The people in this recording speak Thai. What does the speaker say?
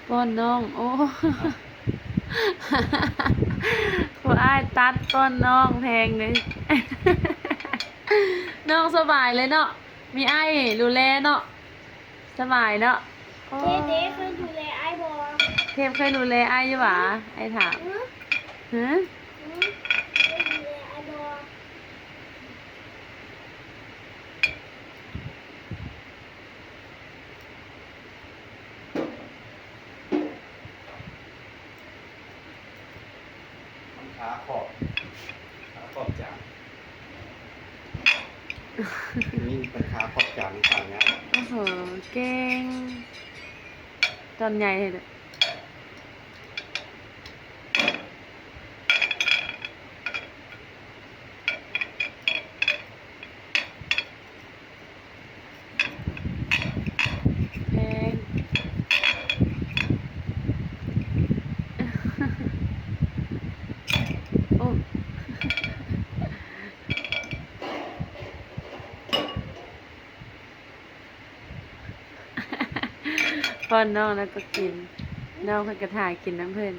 ป้อนน้องโอ้ผู้อ้ายตัดป้อนน้องแพงเลยน้องสบายเลยเนาะมีอ้ายดูแลเนาะสบายเนาะโอ้เจ๊เคยดูแลไอ้บอเทพเคยดูแลอ้ายอยู่หวะไอ้ถามหือฮะหือเคยดูแลไอ้บอมันขาขอบจานนี่เป็นขาขอบจานสั่งง่าย โอ้โหเก่งตอนใหญ่เลยแพงโอ้ป้อนน้องแล้วก็กินน้องเพิ่นก็ถ่ายกินน้ำเพิ่น